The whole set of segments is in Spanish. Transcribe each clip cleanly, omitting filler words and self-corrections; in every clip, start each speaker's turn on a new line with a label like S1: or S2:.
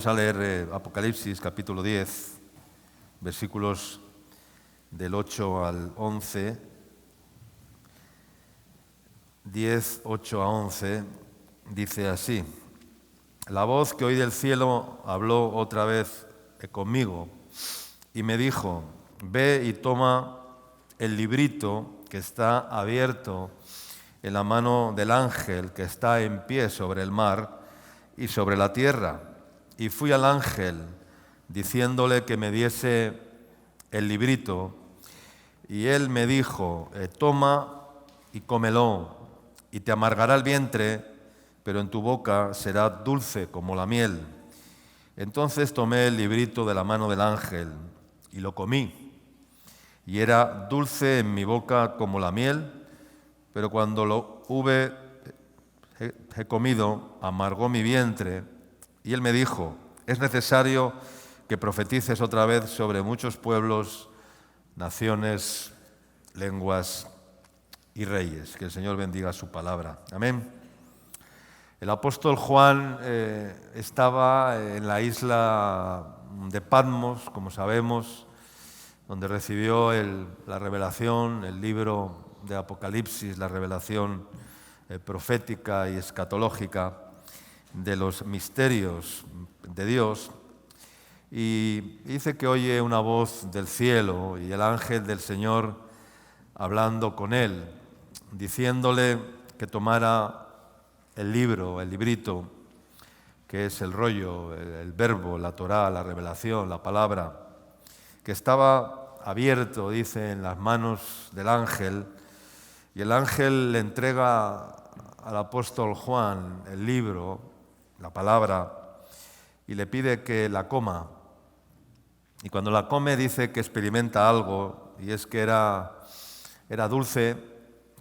S1: Vamos a leer Apocalipsis capítulo 10, versículos del 8 al 11. 10, 8 a 11, dice así: La voz que oí del cielo habló otra vez conmigo y me dijo: Ve y toma el librito que está abierto en la mano del ángel que está en pie sobre el mar y sobre la tierra. Y fui al ángel diciéndole que me diese el librito, y él me dijo: Toma y cómelo, y te amargará el vientre, pero en tu boca será dulce como la miel. Entonces tomé el librito de la mano del ángel y lo comí, y era dulce en mi boca como la miel, pero cuando lo hube comido, amargó mi vientre. Y él me dijo: es necesario que profetices otra vez sobre muchos pueblos, naciones, lenguas y reyes. Que el Señor bendiga su palabra. Amén. El apóstol Juan estaba en la isla de Patmos, como sabemos, donde recibió la revelación, el libro de Apocalipsis, la revelación profética y escatológica de los misterios de Dios. Y dice que oye una voz del cielo y el ángel del Señor hablando con él, diciéndole que tomara el libro, el librito, que es el rollo, el verbo, la Torá, la revelación, la palabra, que estaba abierto, dice, en las manos del ángel, y el ángel le entrega al apóstol Juan el libro, la palabra, y le pide que la coma. Y cuando la come dice que experimenta algo, y es que era dulce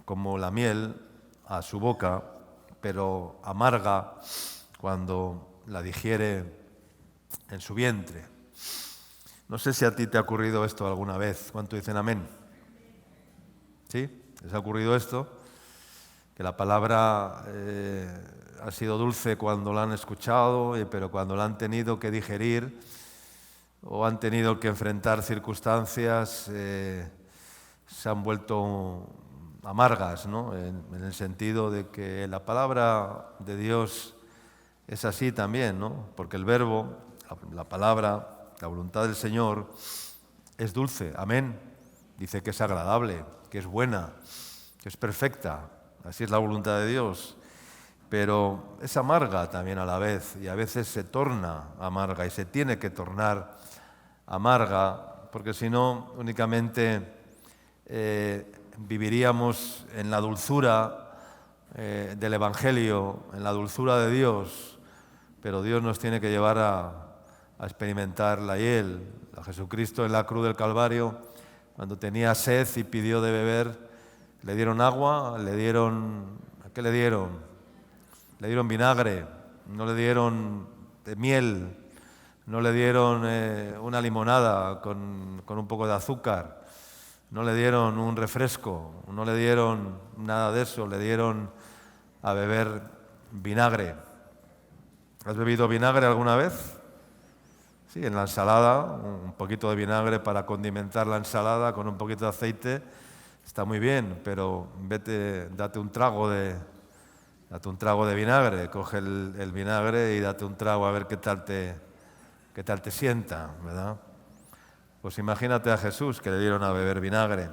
S1: como la miel a su boca, pero amarga cuando la digiere en su vientre. No sé si a ti te ha ocurrido esto alguna vez. ¿Cuánto dicen amén? ¿Sí? ¿Les ha ocurrido esto? Que la palabra ha sido dulce cuando la han escuchado, pero cuando la han tenido que digerir o han tenido que enfrentar circunstancias, se han vuelto amargas, ¿no? En el sentido de que la palabra de Dios es así también, ¿no? Porque el verbo, la palabra, la voluntad del Señor es dulce, amén. Dice que es agradable, que es buena, que es perfecta. Así es la voluntad de Dios. Pero es amarga también a la vez, y a veces se torna amarga y se tiene que tornar amarga, porque si no únicamente viviríamos en la dulzura del Evangelio, en la dulzura de Dios, pero Dios nos tiene que llevar a experimentar la hiel. A Jesucristo en la cruz del Calvario, cuando tenía sed y pidió de beber, le dieron agua, ¿qué le dieron? Le dieron vinagre, no le dieron miel, no le dieron una limonada con un poco de azúcar, no le dieron un refresco, no le dieron nada de eso, le dieron a beber vinagre. ¿Has bebido vinagre alguna vez? Sí, en la ensalada, un poquito de vinagre para condimentar la ensalada con un poquito de aceite, está muy bien, pero date un trago de vinagre, coge el vinagre y date un trago a ver qué tal te sienta, ¿verdad? Pues imagínate a Jesús que le dieron a beber vinagre.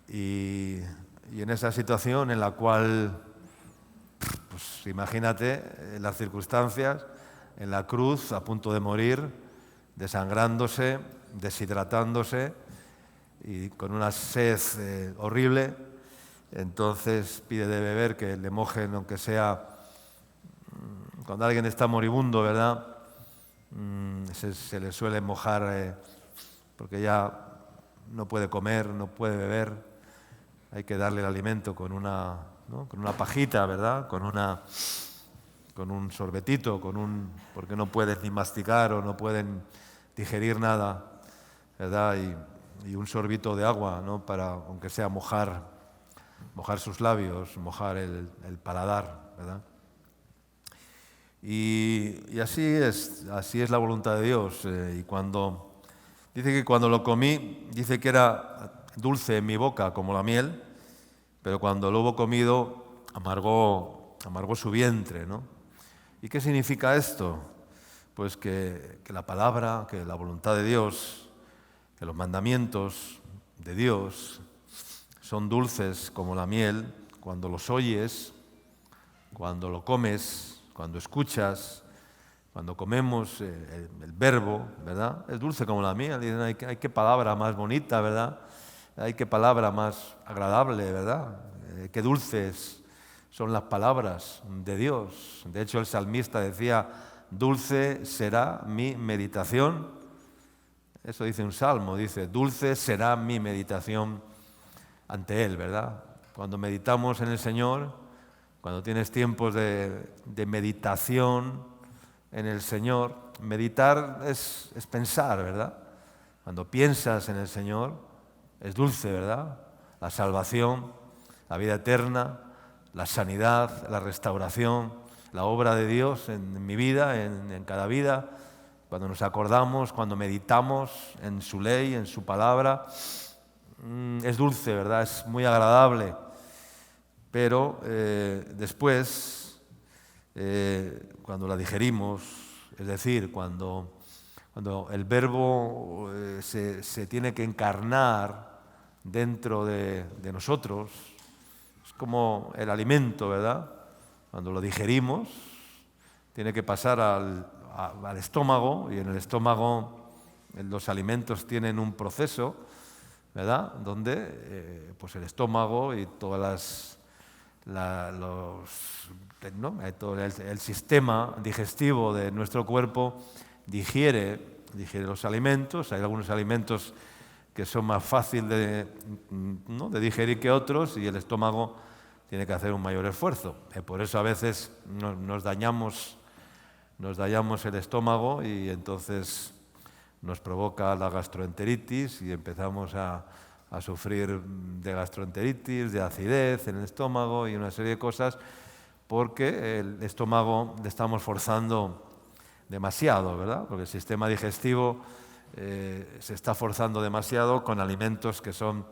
S1: Y en esa situación en la cual, pues imagínate las circunstancias, en la cruz, a punto de morir, desangrándose, deshidratándose y con una sed horrible. Entonces pide de beber, que le mojen, aunque sea cuando alguien está moribundo, ¿verdad? Se le suele mojar porque ya no puede comer, no puede beber. Hay que darle el alimento con una pajita, ¿verdad? Con un sorbetito, porque no pueden ni masticar o no pueden digerir nada, ¿verdad? Y un sorbito de agua, ¿no? Para, aunque sea mojar sus labios, mojar el paladar, ¿verdad? Y así es la voluntad de Dios. Dice que cuando lo comí, dice que era dulce en mi boca como la miel, pero cuando lo hubo comido, amargó su vientre, ¿no? ¿Y qué significa esto? Pues que la palabra, que la voluntad de Dios, que los mandamientos de Dios son dulces como la miel cuando los oyes, cuando lo comes, cuando escuchas, cuando comemos el verbo, ¿verdad? Es dulce como la miel. Dicen, hay qué palabra más bonita, ¿verdad? Hay qué palabra más agradable, ¿verdad? Qué dulces son las palabras de Dios. De hecho, el salmista decía, dulce será mi meditación. Eso dice un salmo, dice, dulce será mi meditación ante Él, ¿verdad? Cuando meditamos en el Señor, cuando tienes tiempos de meditación en el Señor, meditar es pensar, ¿verdad? Cuando piensas en el Señor, es dulce, ¿verdad? La salvación, la vida eterna, la sanidad, la restauración, la obra de Dios en mi vida, en cada vida. Cuando nos acordamos, cuando meditamos en su ley, en su palabra, es dulce, ¿verdad? Es muy agradable. Pero después, cuando la digerimos, es decir, cuando el verbo se tiene que encarnar dentro de nosotros, es como el alimento, ¿verdad? Cuando lo digerimos, tiene que pasar al estómago, y en el estómago los alimentos tienen un proceso, ¿verdad? Donde pues el estómago y todas todo el sistema digestivo de nuestro cuerpo digiere los alimentos. Hay algunos alimentos que son más fáciles de digerir que otros, y el estómago tiene que hacer un mayor esfuerzo. Por eso a veces nos dañamos el estómago, y entonces nos provoca la gastroenteritis y empezamos a sufrir de gastroenteritis, de acidez en el estómago y una serie de cosas, porque el estómago le estamos forzando demasiado, ¿verdad? Porque el sistema digestivo se está forzando demasiado con alimentos que son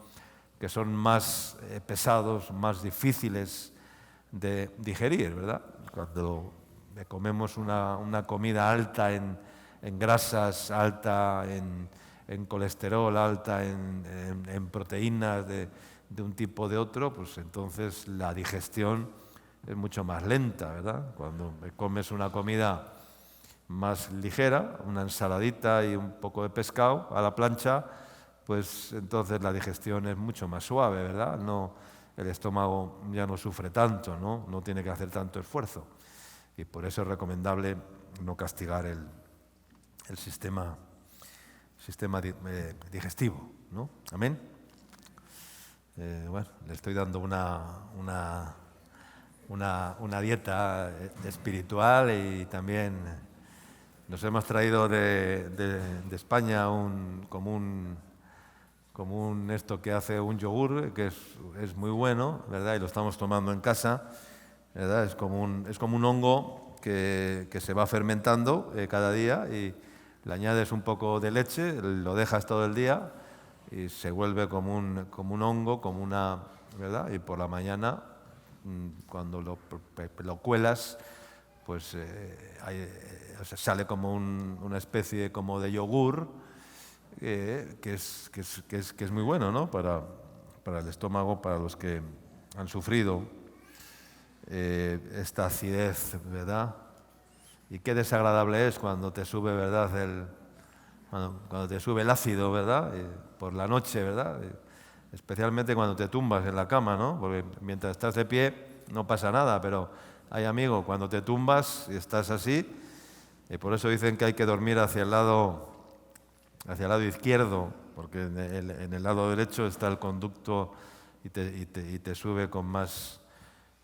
S1: más pesados, más difíciles de digerir, ¿verdad? Cuando comemos una comida alta en grasas, alta en colesterol, alta en proteínas de un tipo o de otro, pues entonces la digestión es mucho más lenta, ¿verdad? Cuando comes una comida más ligera, una ensaladita y un poco de pescado a la plancha, pues entonces la digestión es mucho más suave, ¿verdad? El estómago ya no sufre tanto, no tiene que hacer tanto esfuerzo. Y por eso es recomendable no castigar el sistema digestivo, ¿no? Amén. Bueno, le estoy dando una dieta espiritual, y también nos hemos traído de España esto que hace un yogur, que es muy bueno, ¿verdad? Y lo estamos tomando en casa, ¿verdad? Es como un hongo que se va fermentando cada día, y le añades un poco de leche, lo dejas todo el día y se vuelve como un hongo, ¿verdad? Y por la mañana, cuando lo cuelas, pues sale como una especie como de yogur, que es muy bueno, ¿no? Para el estómago, para los que han sufrido esta acidez, ¿verdad? Y qué desagradable es cuando te sube, ¿verdad? Cuando te sube el ácido, ¿verdad? Por la noche, ¿verdad? Especialmente cuando te tumbas en la cama, ¿no? Porque mientras estás de pie no pasa nada, pero hay, amigo, cuando te tumbas y estás así, y por eso dicen que hay que dormir hacia el lado izquierdo, porque en el lado derecho está el conducto, y te sube con más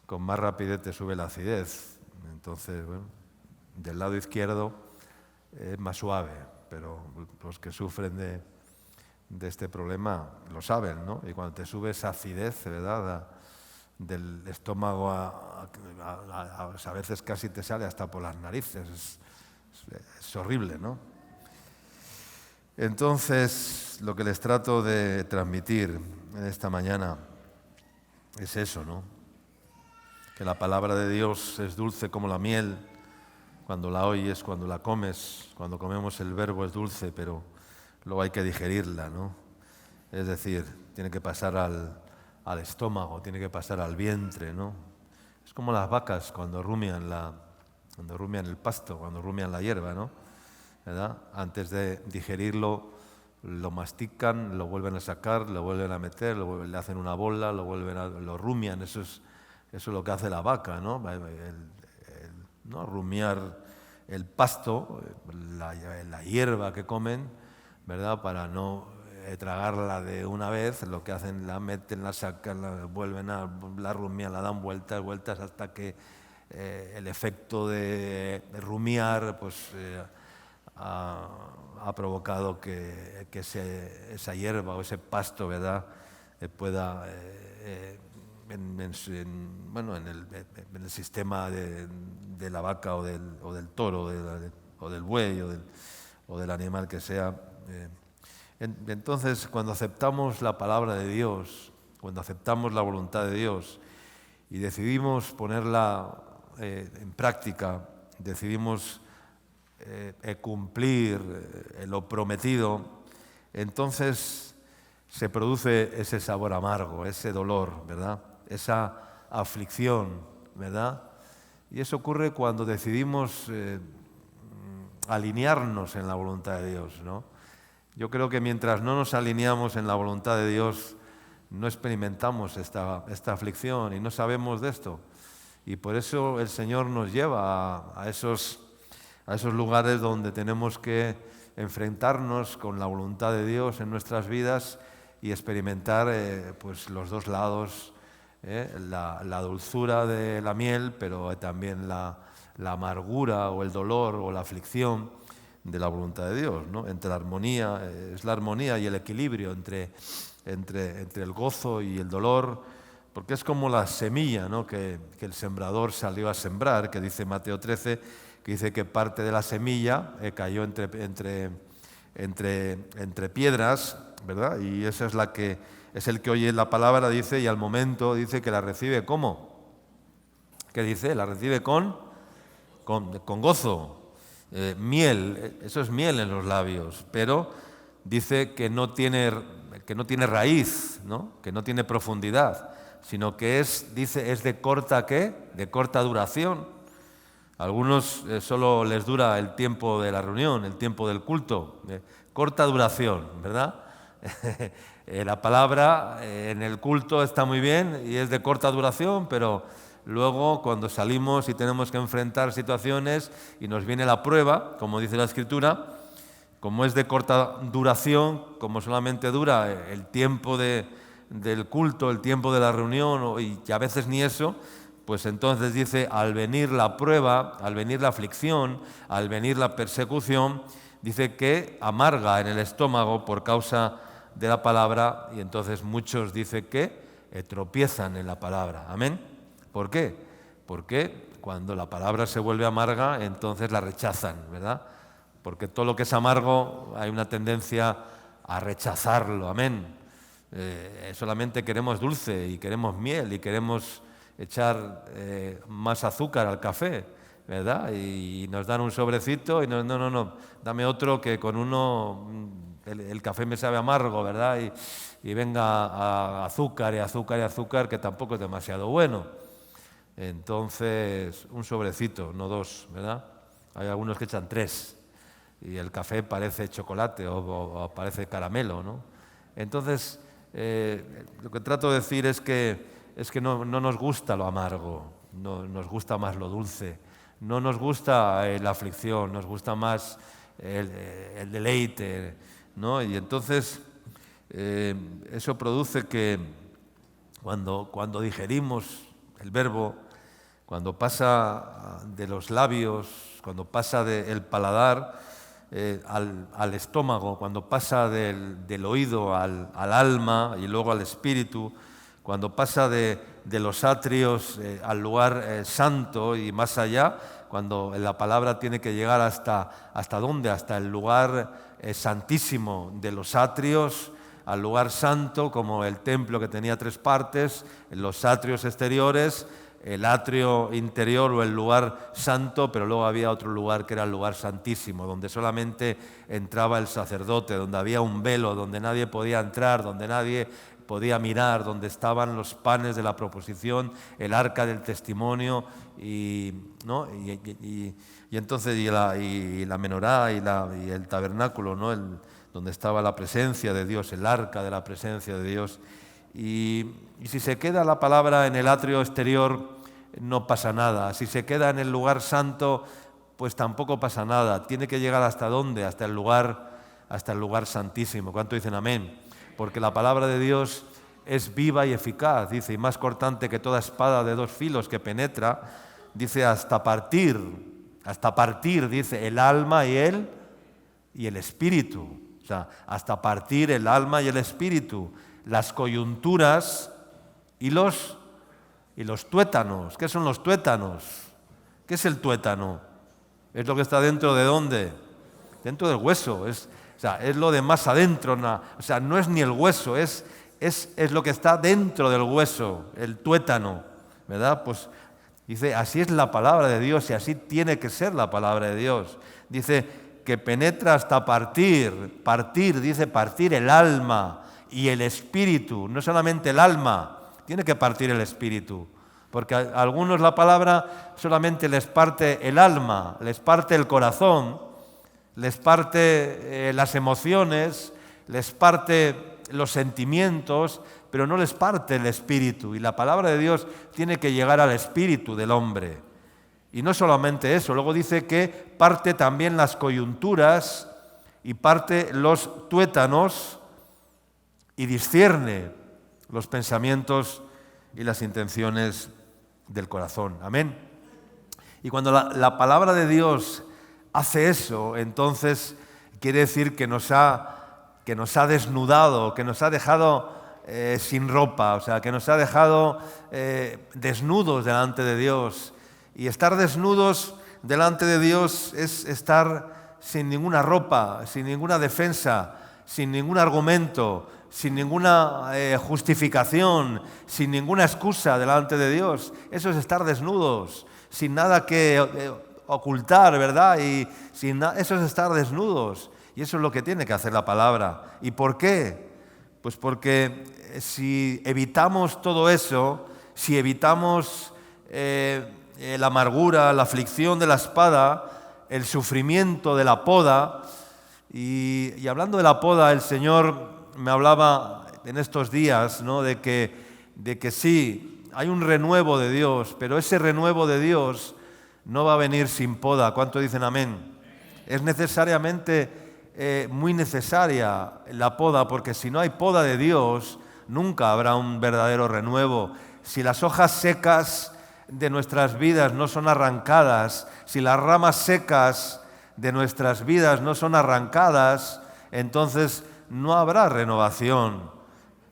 S1: rapidez, te sube la acidez. Entonces, bueno, del lado izquierdo es más suave, pero los que sufren de este problema lo saben, ¿no? Y cuando te sube esa acidez, ¿verdad? del estómago a veces casi te sale hasta por las narices. Es horrible, ¿no? Entonces, lo que les trato de transmitir en esta mañana es eso, ¿no? Que la palabra de Dios es dulce como la miel, cuando la oyes, cuando la comes, cuando comemos el verbo es dulce, pero luego hay que digerirla, ¿no? Es decir, tiene que pasar al estómago, tiene que pasar al vientre, ¿no? Es como las vacas cuando rumian el pasto, cuando rumian la hierba, ¿no? ¿Verdad? Antes de digerirlo, lo mastican, lo vuelven a sacar, lo vuelven a meter, le hacen una bola, lo rumian. Eso es lo que hace la vaca, ¿no? ¿No? Rumiar el pasto, la hierba que comen, ¿verdad? Para no tragarla de una vez, lo que hacen, la meten, la sacan, la rumian, la dan vueltas hasta que el efecto de rumiar pues, ha provocado que esa hierba o ese pasto, ¿verdad? Pueda, en el sistema de la vaca o del toro o del buey o del animal que sea. Entonces, cuando aceptamos la palabra de Dios, cuando aceptamos la voluntad de Dios y decidimos ponerla en práctica, decidimos cumplir lo prometido, entonces se produce ese sabor amargo, ese dolor, ¿verdad? Esa aflicción, ¿verdad? Y eso ocurre cuando decidimos alinearnos en la voluntad de Dios, ¿no? Yo creo que mientras no nos alineamos en la voluntad de Dios, no experimentamos esta aflicción y no sabemos de esto. Y por eso el Señor nos lleva a esos lugares donde tenemos que enfrentarnos con la voluntad de Dios en nuestras vidas y experimentar pues los dos lados, la dulzura de la miel, pero también la amargura o el dolor o la aflicción de la voluntad de Dios, ¿no? Entre la armonía, es la armonía y el equilibrio entre el gozo y el dolor, porque es como la semilla, ¿no? que el sembrador salió a sembrar, que dice Mateo 13, que dice que parte de la semilla cayó entre piedras, ¿verdad? Y esa es la que es el que oye la palabra, dice, y al momento dice que la recibe ¿cómo? ¿Qué dice? La recibe con gozo. Miel, eso es miel en los labios, pero dice que no tiene raíz, ¿no? Que no tiene profundidad, sino que es de corta ¿qué? De corta duración. A algunos solo les dura el tiempo de la reunión, el tiempo del culto, corta duración, ¿verdad? La palabra en el culto está muy bien y es de corta duración, pero luego cuando salimos y tenemos que enfrentar situaciones y nos viene la prueba, como dice la Escritura, como es de corta duración, como solamente dura el tiempo del culto, el tiempo de la reunión, y a veces ni eso, pues entonces dice, al venir la prueba, al venir la aflicción, al venir la persecución, dice que amarga en el estómago por causa de la palabra, y entonces muchos dicen que tropiezan en la palabra. Amén. ¿Por qué? Porque cuando la palabra se vuelve amarga, entonces la rechazan, ¿verdad? Porque todo lo que es amargo hay una tendencia a rechazarlo, amén. Solamente queremos dulce y queremos miel y queremos echar más azúcar al café, ¿verdad? Y nos dan un sobrecito y no, dame otro que con uno el café me sabe amargo, ¿verdad? Y venga a azúcar y azúcar y azúcar, que tampoco es demasiado bueno. Entonces, un sobrecito, no dos, ¿verdad? Hay algunos que echan 3 y el café parece chocolate o parece caramelo, ¿no? Entonces, lo que trato de decir es que no nos gusta lo amargo, no, nos gusta más lo dulce, no nos gusta la aflicción, nos gusta más el deleite, ¿no? Y entonces, eso produce que cuando digerimos el verbo, cuando pasa de los labios, cuando pasa del paladar al estómago, cuando pasa del oído al alma y luego al espíritu, Cuando pasa de los atrios al lugar santo y más allá, cuando la palabra tiene que llegar ¿hasta dónde? Hasta el lugar santísimo de los atrios, al lugar santo, como el templo que tenía 3 partes, los atrios exteriores, el atrio interior o el lugar santo, pero luego había otro lugar que era el lugar santísimo, donde solamente entraba el sacerdote, donde había un velo, donde nadie podía entrar, donde nadie podía mirar, donde estaban los panes de la proposición, el arca del testimonio ¿no? y entonces la menorá y el tabernáculo, ¿no? Donde estaba la presencia de Dios, el arca de la presencia de Dios. Y si se queda la palabra en el atrio exterior, no pasa nada. Si se queda en el lugar santo, pues tampoco pasa nada. Tiene que llegar ¿hasta dónde? Hasta el lugar santísimo. ¿Cuánto dicen amén? Porque la palabra de Dios es viva y eficaz, dice, y más cortante que toda espada de 2 filos que penetra, dice, hasta partir, dice, el alma y el espíritu. O sea, hasta partir el alma y el espíritu, las coyunturas y los tuétanos. ¿Qué son los tuétanos? ¿Qué es el tuétano? Es lo que está dentro de ¿dónde? Dentro del hueso. Es lo de más adentro. O sea, no es ni el hueso, es lo que está dentro del hueso, el tuétano, ¿verdad? Pues dice, así es la palabra de Dios y así tiene que ser la palabra de Dios. Dice que penetra hasta partir, dice partir el alma y el espíritu, no solamente el alma, tiene que partir el espíritu, porque a algunos la palabra solamente les parte el alma, les parte el corazón, les parte las emociones, les parte los sentimientos, pero no les parte el espíritu. Y la palabra de Dios tiene que llegar al espíritu del hombre. Y no solamente eso, luego dice que parte también las coyunturas y parte los tuétanos y discierne los pensamientos y las intenciones del corazón. Amén. Y cuando la palabra de Dios hace eso, entonces quiere decir que nos ha desnudado, que nos ha dejado sin ropa, o sea, que nos ha dejado desnudos delante de Dios. Y estar desnudos delante de Dios es estar sin ninguna ropa, sin ninguna defensa, sin ningún argumento, sin ninguna justificación, sin ninguna excusa delante de Dios. Eso es estar desnudos, sin nada que ocultar, ¿verdad? Eso es estar desnudos. Y eso es lo que tiene que hacer la palabra. ¿Y por qué? Pues porque si evitamos todo eso, si evitamos la amargura, la aflicción de la espada, el sufrimiento de la poda, y hablando de la poda, el Señor me hablaba en estos días, ¿no? de que sí, hay un renuevo de Dios, pero ese renuevo de Dios no va a venir sin poda. ¿Cuánto dicen amén? Es necesariamente muy necesaria la poda, porque si no hay poda de Dios, nunca habrá un verdadero renuevo. Si las hojas secas de nuestras vidas no son arrancadas, si las ramas secas de nuestras vidas no son arrancadas, entonces no habrá renovación.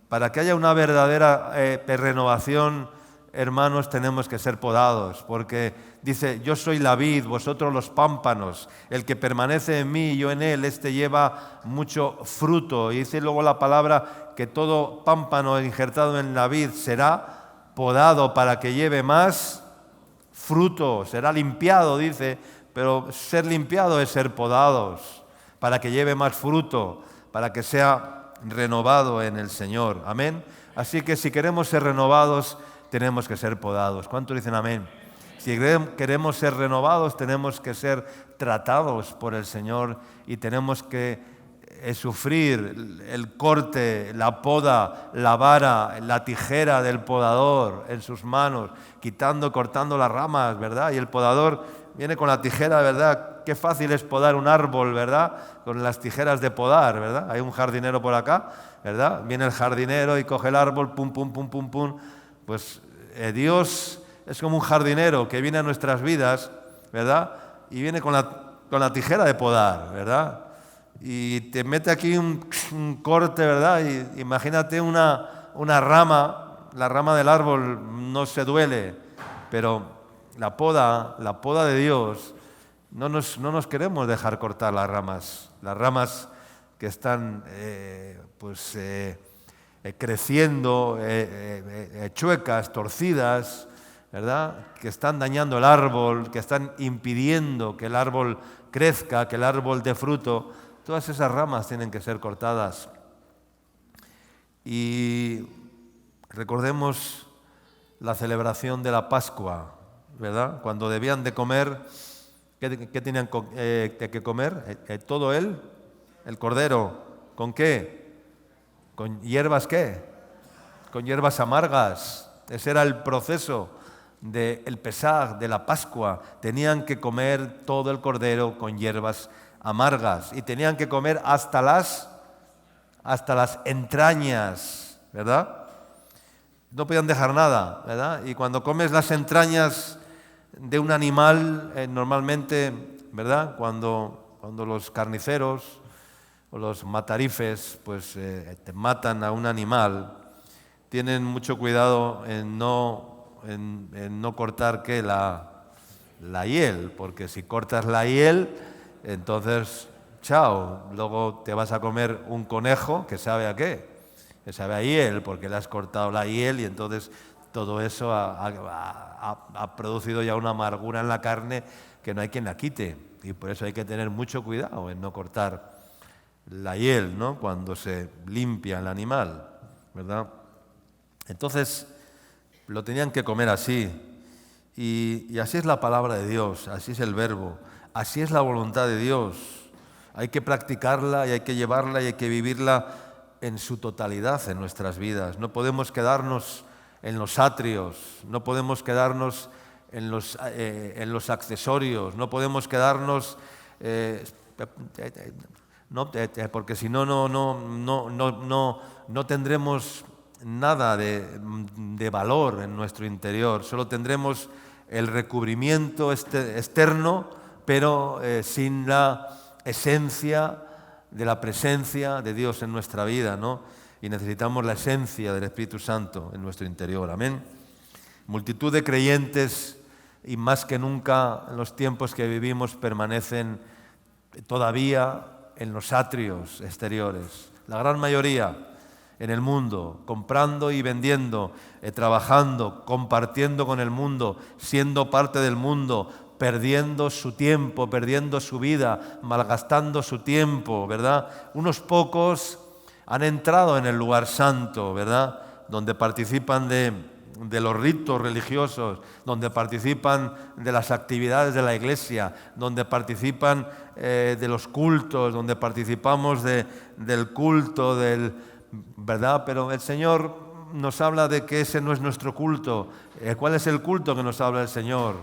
S1: Para que haya una verdadera renovación, hermanos, tenemos que ser podados, porque dice, yo soy la vid, vosotros los pámpanos, el que permanece en mí y yo en él, este lleva mucho fruto. Y dice luego la palabra que todo pámpano injertado en la vid será podado para que lleve más fruto, será limpiado, dice, pero ser limpiado es ser podados, para que lleve más fruto, para que sea renovado en el Señor. Amén. Así que si queremos ser renovados, tenemos que ser podados. ¿Cuántos dicen amén? Si queremos ser renovados, tenemos que ser tratados por el Señor y tenemos que sufrir el corte, la poda, la vara, la tijera del podador en sus manos, cortando las ramas, ¿verdad? Y el podador viene con la tijera, ¿verdad? Qué fácil es podar un árbol, ¿verdad? Con las tijeras de podar, ¿verdad? Hay un jardinero por acá, ¿verdad? Viene el jardinero y coge el árbol, pum, pum, pum, pum, pum. Pues Dios es como un jardinero que viene a nuestras vidas, ¿verdad? Y viene con la tijera de podar, ¿verdad? Y te mete aquí un corte, ¿verdad? Y imagínate una rama, la rama del árbol no se duele, pero la poda de Dios, no nos queremos dejar cortar las ramas que están creciendo, chuecas, torcidas, ¿verdad? Que están dañando el árbol, que están impidiendo que el árbol crezca, que el árbol dé fruto. Todas esas ramas tienen que ser cortadas. Y recordemos la celebración de la Pascua, ¿verdad? Cuando debían de comer, ¿qué tenían que comer? Todo el cordero. ¿Con qué? ¿Con hierbas qué? Con hierbas amargas. Ese era el proceso del Pesaj, de la Pascua. Tenían que comer todo el cordero con hierbas amargas y tenían que comer hasta las entrañas, ¿verdad? No podían dejar nada, ¿verdad? Y cuando comes las entrañas de un animal, normalmente, ¿verdad? Cuando los carniceros o los matarifes te matan a un animal, tienen mucho cuidado en no cortar la hiel, porque si cortas la hiel, entonces, chao, luego te vas a comer un conejo que sabe a qué, que sabe a hiel, porque le has cortado la hiel y entonces todo eso ha producido ya una amargura en la carne que no hay quien la quite. Y por eso hay que tener mucho cuidado en no cortar la hiel, ¿no? Cuando se limpia el animal, ¿verdad? Entonces, lo tenían que comer así. Y así es la palabra de Dios, así es el verbo, así es la voluntad de Dios. Hay que practicarla y hay que llevarla y hay que vivirla en su totalidad en nuestras vidas. No podemos quedarnos en los atrios, no podemos quedarnos en los accesorios, no podemos quedarnos... porque si no tendremos nada de valor en nuestro interior, solo tendremos el recubrimiento externo, pero sin la esencia de la presencia de Dios en nuestra vida, ¿no? Y necesitamos la esencia del Espíritu Santo en nuestro interior, amén. Multitud de creyentes, y más que nunca en los tiempos que vivimos, permanecen todavía en los atrios exteriores. La gran mayoría en el mundo, comprando y vendiendo, trabajando, compartiendo con el mundo, siendo parte del mundo, perdiendo su tiempo, perdiendo su vida, malgastando su tiempo, ¿verdad? Unos pocos han entrado en el lugar santo, ¿verdad? Donde participan de los ritos religiosos, donde participan de las actividades de la iglesia, donde participan de los cultos, donde participamos del culto, ¿verdad? Pero el Señor nos habla de que ese no es nuestro culto. ¿Cuál es el culto que nos habla el Señor?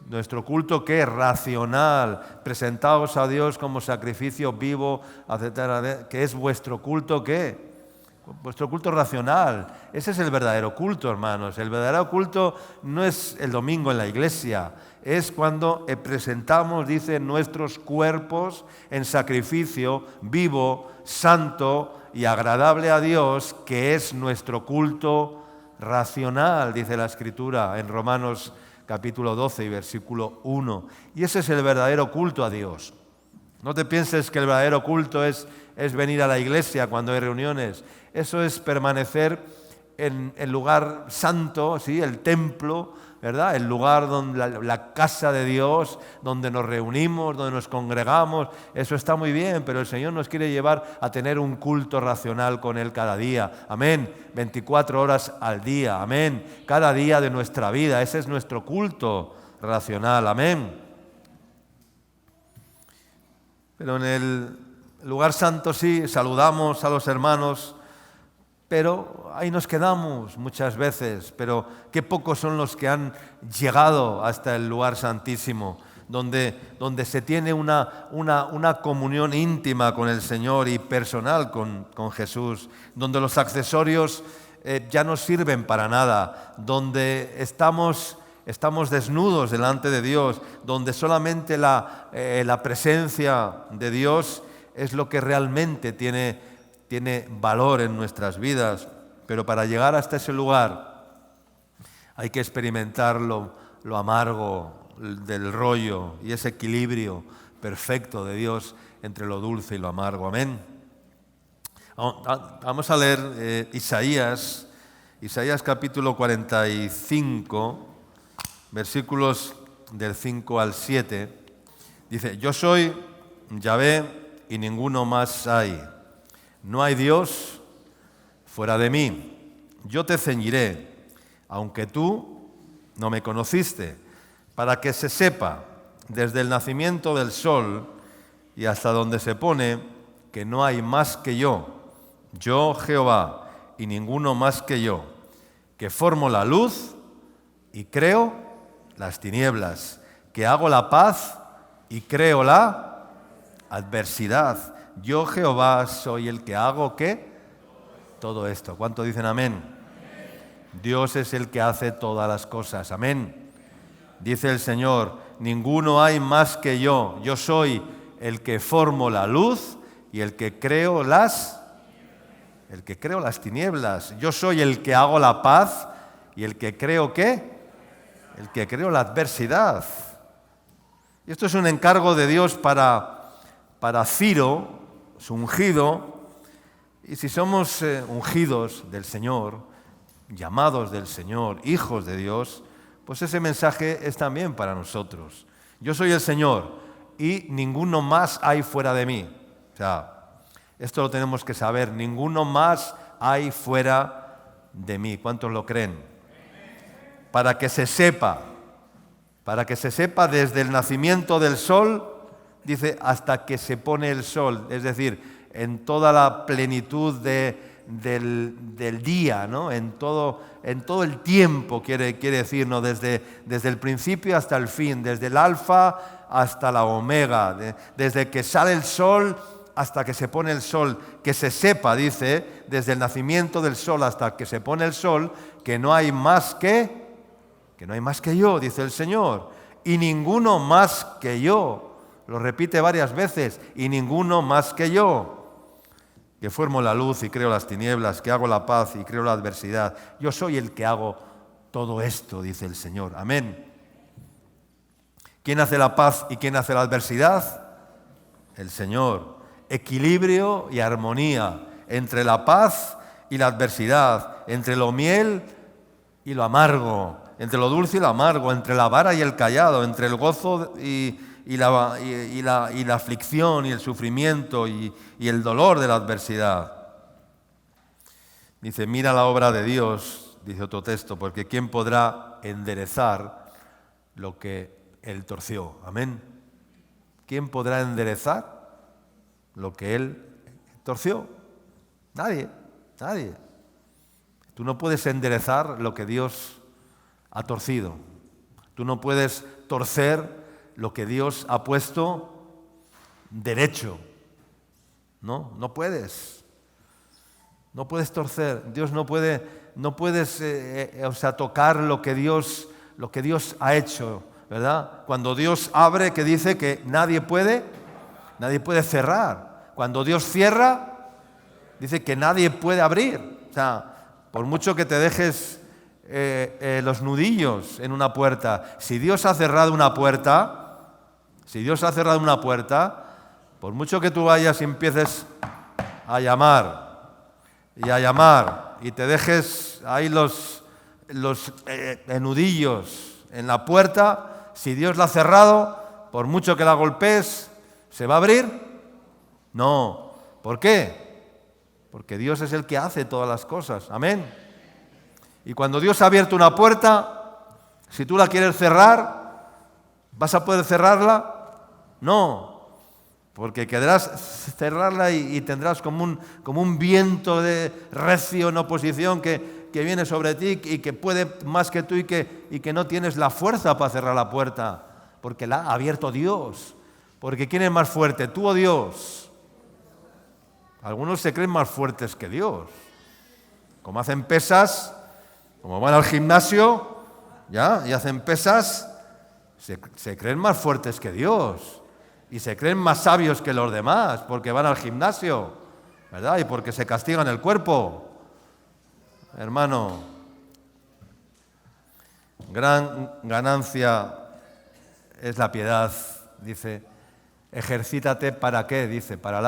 S1: Nuestro culto, ¿qué? Racional. Presentaos a Dios como sacrificio vivo, etcétera. ¿Qué es vuestro culto? ¿Qué? Vuestro culto racional. Ese es el verdadero culto, hermanos. El verdadero culto no es el domingo en la iglesia. Es cuando presentamos, dice, nuestros cuerpos en sacrificio vivo, santo y agradable a Dios, que es nuestro culto racional, dice la Escritura en Romanos capítulo 12 y versículo 1. Y ese es el verdadero culto a Dios. No te pienses que el verdadero culto es venir a la iglesia cuando hay reuniones. Eso es permanecer en el lugar santo, ¿sí? El templo, ¿verdad? El lugar donde la casa de Dios, donde nos reunimos, donde nos congregamos. Eso está muy bien, pero el Señor nos quiere llevar a tener un culto racional con Él cada día. Amén. 24 horas al día. Amén. Cada día de nuestra vida. Ese es nuestro culto racional. Amén. Pero en el lugar santo sí, saludamos a los hermanos, pero ahí nos quedamos muchas veces. Pero qué pocos son los que han llegado hasta el lugar santísimo, donde se tiene una comunión íntima con el Señor y personal con Jesús, donde los accesorios ya no sirven para nada, donde estamos desnudos delante de Dios, donde solamente la presencia de Dios es lo que realmente tiene valor en nuestras vidas. pero para llegar hasta ese lugar hay que experimentar lo amargo del rollo y ese equilibrio perfecto de Dios entre lo dulce y lo amargo. Amén. Vamos a leer Isaías capítulo 45, versículos del 5 al 7. Dice: yo soy Yahvé y ninguno más hay. No hay Dios fuera de mí. Yo te ceñiré, aunque tú no me conociste, para que se sepa desde el nacimiento del sol y hasta donde se pone que no hay más que yo Jehová, y ninguno más que yo, que formo la luz y creo las tinieblas, que hago la paz y creo la adversidad. Yo Jehová soy el que hago ¿qué? Todo esto. ¿Cuánto dicen amén? Dios es el que hace todas las cosas. Amén. Dice el Señor: ninguno hay más que yo. Yo soy el que formo la luz y el que creo las tinieblas. Yo soy el que hago la paz y el que creo ¿qué? El que creo la adversidad. Y esto es un encargo de Dios para Ciro, su ungido. Y si somos ungidos del Señor, llamados del Señor, hijos de Dios, pues ese mensaje es también para nosotros. Yo soy el Señor y ninguno más hay fuera de mí. O sea, esto lo tenemos que saber. Ninguno más hay fuera de mí. ¿Cuántos lo creen? Para que se sepa desde el nacimiento del sol, dice, hasta que se pone el sol. Es decir, en toda la plenitud del día, ¿no? En todo el tiempo, quiere decir, ¿no? Desde el principio hasta el fin, desde el alfa hasta la omega, desde que sale el sol hasta que se pone el sol, que se sepa, dice, desde el nacimiento del sol hasta que se pone el sol, que no hay más que yo, dice el Señor, y ninguno más que yo. Lo repite varias veces: y ninguno más que yo, que formo la luz y creo las tinieblas, que hago la paz y creo la adversidad. Yo soy el que hago todo esto, dice el Señor. Amén. ¿Quién hace la paz y quién hace la adversidad? El Señor. Equilibrio y armonía entre la paz y la adversidad, entre lo miel y lo amargo, entre lo dulce y lo amargo, entre la vara y el cayado, entre el gozo y la aflicción y el sufrimiento y el dolor de la adversidad. Dice: mira la obra de Dios, dice otro texto, porque ¿quién podrá enderezar lo que Él torció? Amén. ¿Quién podrá enderezar lo que Él torció? Nadie. Tú no puedes enderezar lo que Dios ha torcido. Tú no puedes torcer lo que Dios ha puesto derecho. No puedes. No puedes torcer. Dios no puedes tocar lo que Dios ha hecho, ¿verdad? Cuando Dios abre, que dice que nadie puede cerrar. Cuando Dios cierra, dice que nadie puede abrir. O sea, por mucho que te dejes los nudillos en una puerta, si Dios ha cerrado una puerta, por mucho que tú vayas y empieces a llamar y te dejes ahí los nudillos en la puerta, si Dios la ha cerrado, por mucho que la golpees, ¿se va a abrir? No. ¿Por qué? Porque Dios es el que hace todas las cosas. Amén. Y cuando Dios ha abierto una puerta, si tú la quieres cerrar, ¿vas a poder cerrarla? No, porque querrás cerrarla y tendrás como un viento de recio en oposición que viene sobre ti y que puede más que tú y que no tienes la fuerza para cerrar la puerta, porque la ha abierto Dios. Porque ¿quién es más fuerte, tú o Dios? Algunos se creen más fuertes que Dios. Como hacen pesas, como van al gimnasio, y hacen pesas, se creen más fuertes que Dios. Y se creen más sabios que los demás, porque van al gimnasio, ¿verdad? Y porque se castigan el cuerpo. Hermano, gran ganancia es la piedad, dice. Ejercítate ¿para qué? Dice, para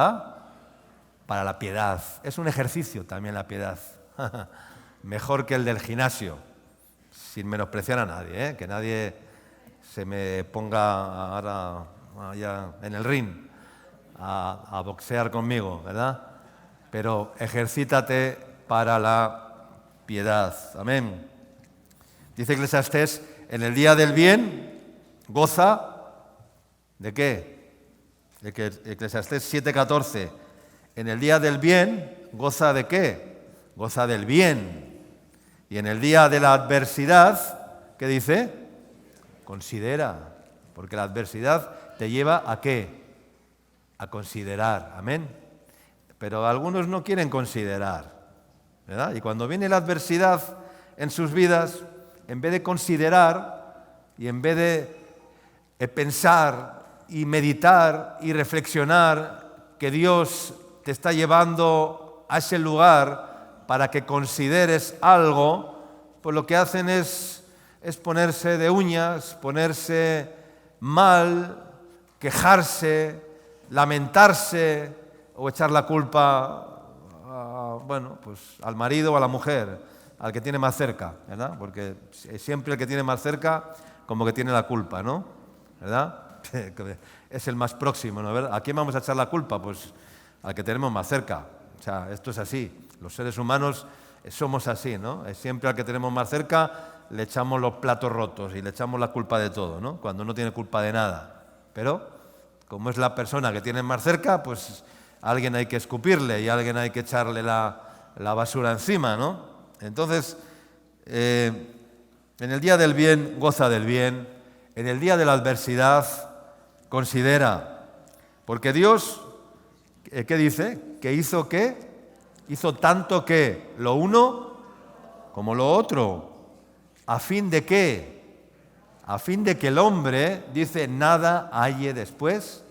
S1: la piedad. Es un ejercicio también la piedad. Mejor que el del gimnasio, sin menospreciar a nadie, ¿eh? Que nadie se me ponga ahora allá en el ring a boxear conmigo, ¿verdad? Pero ejercítate para la piedad. Amén. Dice Eclesiastés, en el día del bien, goza, ¿de qué? Eclesiastés 7:14, en el día del bien, goza ¿de qué? Goza del bien. Y en el día de la adversidad, ¿qué dice? Considera, porque la adversidad te lleva ¿a qué? A considerar, amén. Pero algunos no quieren considerar, ¿verdad? Y cuando viene la adversidad en sus vidas, en vez de considerar y en vez de pensar y meditar y reflexionar que Dios te está llevando a ese lugar para que consideres algo, pues lo que hacen es ponerse de uñas, ponerse mal, quejarse, lamentarse o echar la culpa al marido o a la mujer, al que tiene más cerca, ¿verdad? Porque siempre el que tiene más cerca como que tiene la culpa, ¿no? ¿Verdad? Es el más próximo, ¿no? ¿A quién vamos a echar la culpa? Pues al que tenemos más cerca. O sea, esto es así. Los seres humanos somos así, ¿no? Siempre al que tenemos más cerca le echamos los platos rotos y le echamos la culpa de todo, ¿no? Cuando no tiene culpa de nada. Pero, como es la persona que tiene más cerca, pues a alguien hay que escupirle y a alguien hay que echarle la basura encima, ¿no? Entonces, en el día del bien, goza del bien. En el día de la adversidad, considera. Porque Dios, ¿qué dice? ¿Que hizo qué? Hizo tanto que lo uno como lo otro. ¿A fin de qué? A fin de que el hombre, dice, nada halle después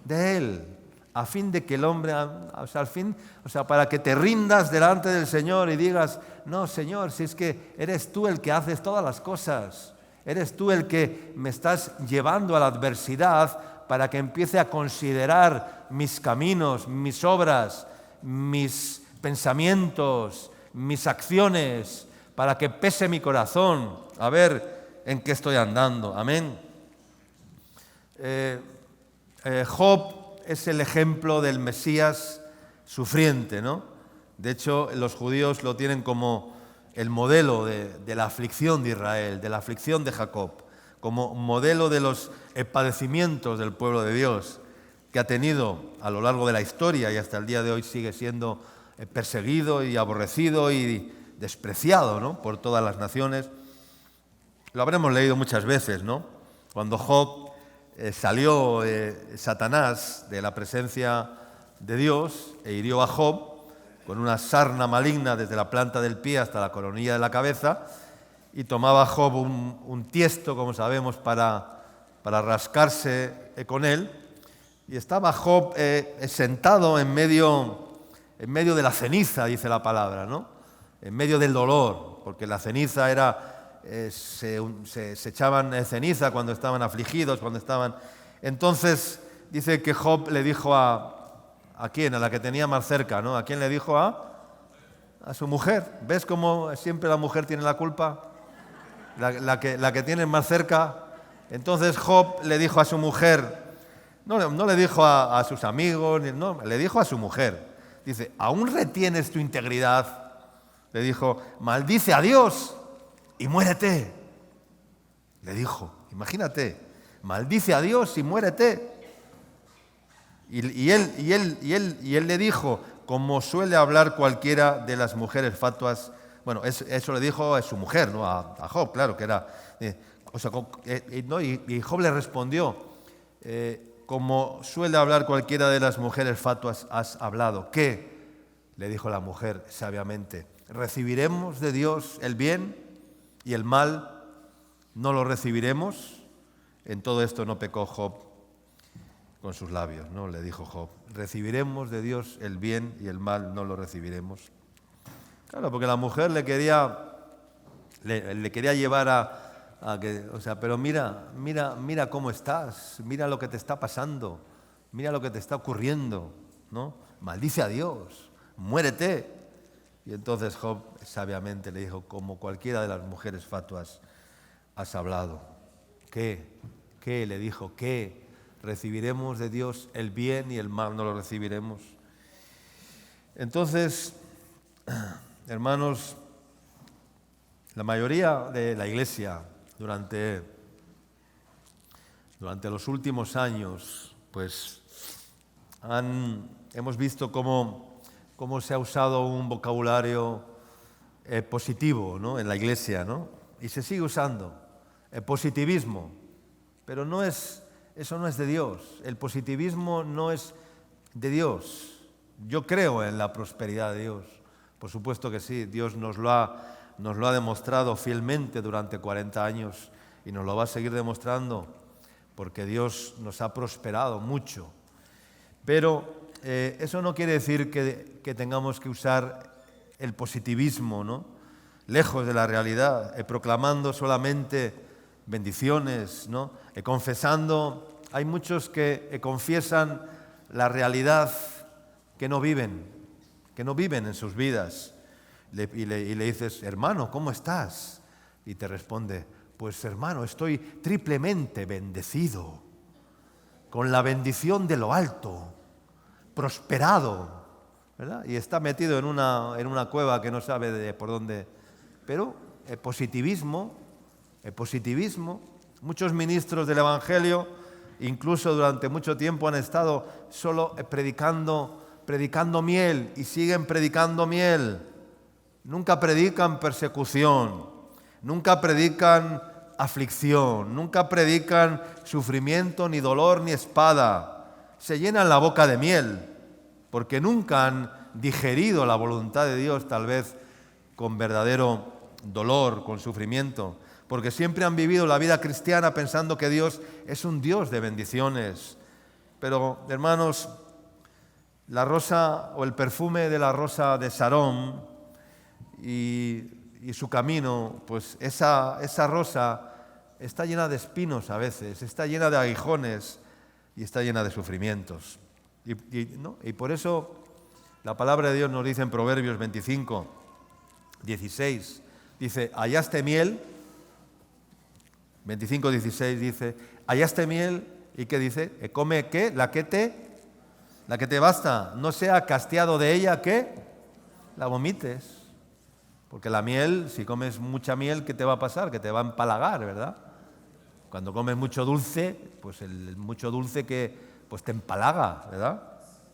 S1: de él. A fin de que el hombre, para que te rindas delante del Señor y digas, no, Señor, si es que eres tú el que haces todas las cosas. Eres tú el que me estás llevando a la adversidad para que empiece a considerar mis caminos, mis obras, mis pensamientos, mis acciones, para que pese mi corazón, a ver en qué estoy andando. Amén. Job es el ejemplo del Mesías sufriente, ¿no? De hecho, los judíos lo tienen como el modelo de la aflicción de Israel, de la aflicción de Jacob, como modelo de los padecimientos del pueblo de Dios, que ha tenido a lo largo de la historia y hasta el día de hoy sigue siendo perseguido y aborrecido y despreciado, ¿no? Por todas las naciones. Lo habremos leído muchas veces, ¿no? Cuando Job salió Satanás de la presencia de Dios e hirió a Job con una sarna maligna desde la planta del pie hasta la coronilla de la cabeza, y tomaba Job un tiesto, como sabemos, para rascarse con él, y estaba Job sentado en medio de la ceniza, dice la palabra, ¿no? En medio del dolor, porque la ceniza era, se echaban ceniza cuando estaban afligidos, cuando estaban... Entonces dice que Job le dijo ¿a quién? A la que tenía más cerca, ¿no? ¿A quién le dijo? A su mujer. ¿Ves cómo siempre la mujer tiene la culpa? La que tiene más cerca. Entonces Job le dijo a su mujer, no le dijo a sus amigos, no, le dijo a su mujer. Dice, ¿aún retienes tu integridad? Le dijo, maldice a Dios y muérete. Le dijo, imagínate, maldice a Dios y muérete. Y él le dijo, como suele hablar cualquiera de las mujeres fatuas, bueno, eso le dijo a su mujer, ¿no? A Job, claro, que era... y Job le respondió, como suele hablar cualquiera de las mujeres fatuas, has hablado. ¿Qué? Le dijo la mujer sabiamente, ¿recibiremos de Dios el bien y el mal no lo recibiremos? En todo esto no pecó Job con sus labios, ¿no? Le dijo Job, recibiremos de Dios el bien y el mal no lo recibiremos. Claro, porque la mujer le quería llevar a que, o sea, pero mira cómo estás, mira lo que te está pasando, mira lo que te está ocurriendo, ¿no? Maldice a Dios, muérete. Y entonces Job sabiamente le dijo, como cualquiera de las mujeres fatuas has hablado. ¿Qué? ¿Qué? Le dijo, ¿qué? ¿Recibiremos de Dios el bien y el mal no lo recibiremos? Entonces, hermanos, la mayoría de la Iglesia durante los últimos años, pues hemos visto cómo se ha usado un vocabulario positivo, ¿no?, en la Iglesia, ¿no? Y se sigue usando el positivismo, pero eso no es de Dios. El positivismo no es de Dios. Yo creo en la prosperidad de Dios, por supuesto que sí. Dios nos lo ha demostrado fielmente durante 40 años y nos lo va a seguir demostrando porque Dios nos ha prosperado mucho. Pero eso no quiere decir que tengamos que usar el positivismo, ¿no?, lejos de la realidad, proclamando solamente bendiciones, ¿no?, confesando. Hay muchos que confiesan la realidad que no viven en sus vidas. Y le dices, hermano, ¿cómo estás? Y te responde, pues hermano, estoy triplemente bendecido, con la bendición de lo alto, prosperado, ¿verdad? Y está metido en una cueva que no sabe por dónde. Pero el positivismo, muchos ministros del Evangelio, incluso durante mucho tiempo han estado solo predicando miel y siguen predicando miel. Nunca predican persecución, nunca predican aflicción, nunca predican sufrimiento, ni dolor, ni espada. Se llenan la boca de miel porque nunca han digerido la voluntad de Dios, tal vez con verdadero dolor, con sufrimiento, porque siempre han vivido la vida cristiana pensando que Dios es un Dios de bendiciones. Pero, hermanos, la rosa o el perfume de la rosa de Sarón y su camino, pues esa rosa está llena de espinos a veces, está llena de aguijones y está llena de sufrimientos. Y por eso la palabra de Dios nos dice en Proverbios 25, 16, dice, hallaste miel, 25, 16 dice, hallaste miel, ¿y qué dice? Come, ¿qué? La que te basta, no sea castiado de ella, ¿qué? La vomites. Porque la miel, si comes mucha miel, ¿qué te va a pasar? Que te va a empalagar, ¿verdad? Cuando comes mucho dulce, pues el mucho dulce pues te empalaga, ¿verdad?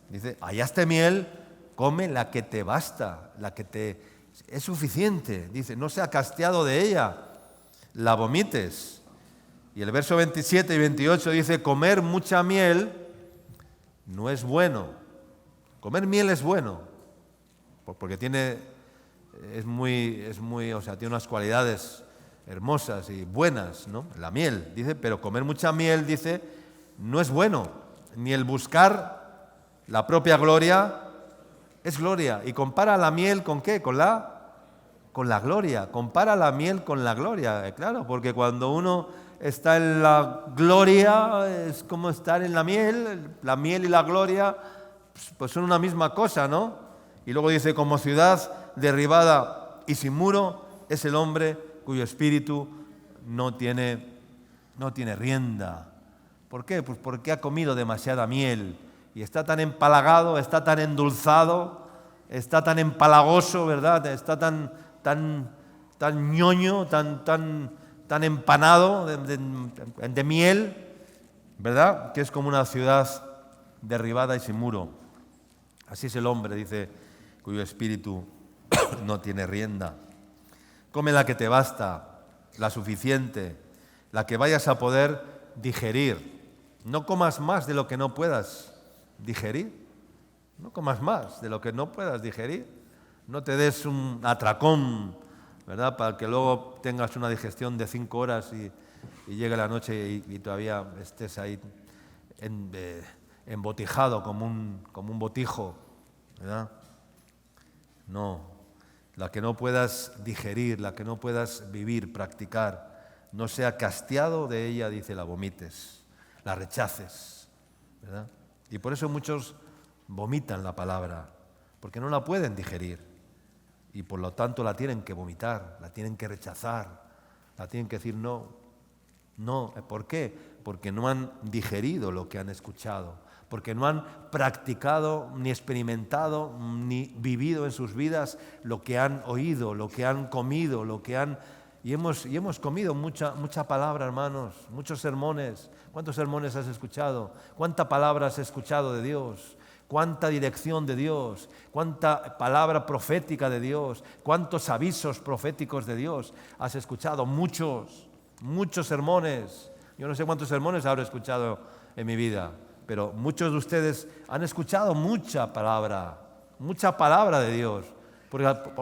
S1: Dice, hallaste miel, come la que te basta, la que es suficiente. Dice, no sea castiado de ella, la vomites. Y el verso 27 y 28 dice, comer mucha miel no es bueno. Comer miel es bueno, porque tiene unas cualidades hermosas y buenas, ¿no? La miel, dice, pero comer mucha miel, dice, no es bueno, ni el buscar la propia gloria es gloria. Y compara la miel ¿con qué? Con la gloria. Compara la miel con la gloria, claro, porque cuando uno está en la gloria es como estar en la miel y la gloria pues son una misma cosa, ¿no? Y luego dice, como ciudad derribada y sin muro es el hombre cuyo espíritu no tiene rienda. ¿Por qué? Pues porque ha comido demasiada miel y está tan empalagado, está tan endulzado, está tan empalagoso, ¿verdad? Está tan ñoño, tan empanado de miel, ¿verdad? Que es como una ciudad derribada y sin muro. Así es el hombre, dice, cuyo espíritu no tiene rienda. Come la que te basta, la suficiente, la que vayas a poder digerir. No comas más de lo que no puedas digerir. No comas más de lo que no puedas digerir. No te des un atracón, ¿verdad?, para que luego tengas una digestión de 5 horas y llegue la noche y todavía estés ahí embotijado como un botijo, ¿verdad? No. la que no puedas digerir, la que no puedas vivir, practicar, no sea castiado de ella, dice, la vomites, la rechaces, ¿verdad? Y por eso muchos vomitan la palabra, porque no la pueden digerir y por lo tanto la tienen que vomitar, la tienen que rechazar, la tienen que decir no. No, ¿por qué? Porque no han digerido lo que han escuchado, porque no han practicado, ni experimentado, ni vivido en sus vidas lo que han oído, lo que han comido, lo que han... Y hemos comido mucha palabra, hermanos, muchos sermones. ¿Cuántos sermones has escuchado? ¿Cuánta palabra has escuchado de Dios? ¿Cuánta dirección de Dios? ¿Cuánta palabra profética de Dios? ¿Cuántos avisos proféticos de Dios has escuchado? Muchos sermones. Yo no sé cuántos sermones habré escuchado en mi vida, pero muchos de ustedes han escuchado mucha palabra de Dios.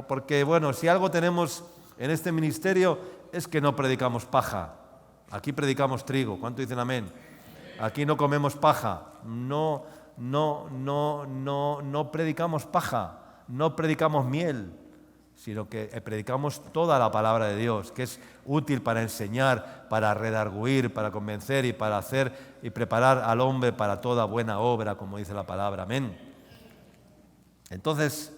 S1: Porque bueno, si algo tenemos en este ministerio es que no predicamos paja. Aquí predicamos trigo. ¿Cuánto dicen amén? Aquí no comemos paja. No predicamos paja. No predicamos miel, sino que predicamos toda la palabra de Dios, que es útil para enseñar, para redarguir, para convencer y para hacer y preparar al hombre para toda buena obra, como dice la palabra. Amén. Entonces,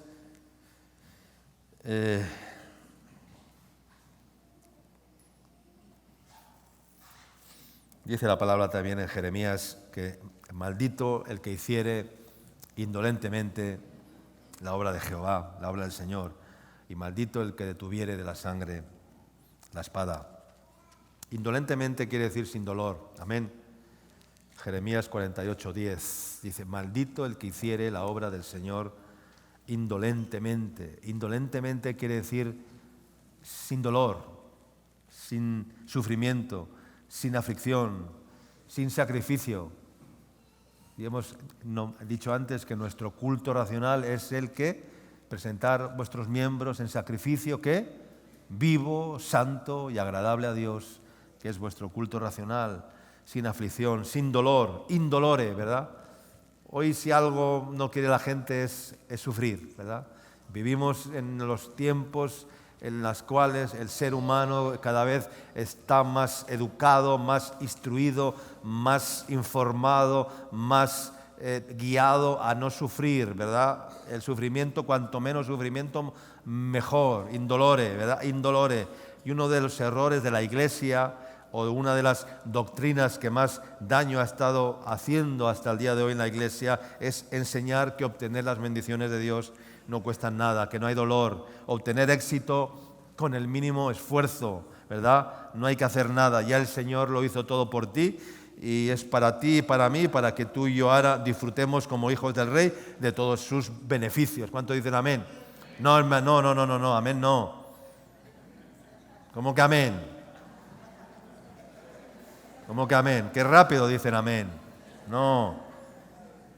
S1: dice la palabra también en Jeremías que maldito el que hiciere indolentemente la obra de Jehová, la obra del Señor, y maldito el que detuviere de la sangre la espada. Indolentemente quiere decir sin dolor. Amén. Jeremías 48:10 dice, maldito el que hiciere la obra del Señor indolentemente. Indolentemente quiere decir sin dolor, sin sufrimiento, sin aflicción, sin sacrificio. Y hemos dicho antes que nuestro culto racional es el que presentar vuestros miembros en sacrificio, ¿qué? Vivo, santo y agradable a Dios, que es vuestro culto racional, sin aflicción, sin dolor, indolore, ¿verdad? Hoy si algo no quiere la gente es sufrir, ¿verdad? Vivimos en los tiempos en los cuales el ser humano cada vez está más educado, más instruido, más informado, más guiado a no sufrir, ¿verdad? El sufrimiento, cuanto menos sufrimiento, mejor, indolore, ¿verdad? Indolore. Y uno de los errores de la Iglesia o una de las doctrinas que más daño ha estado haciendo hasta el día de hoy en la Iglesia es enseñar que obtener las bendiciones de Dios no cuesta nada, que no hay dolor, obtener éxito con el mínimo esfuerzo, ¿verdad? No hay que hacer nada, ya el Señor lo hizo todo por ti y es para ti y para mí, para que tú y yo ahora disfrutemos como hijos del Rey de todos sus beneficios. ¿Cuánto dicen amén? No, hermano, no, amén no. ¿Cómo que amén? ¿Cómo que amén? Qué rápido dicen amén. No,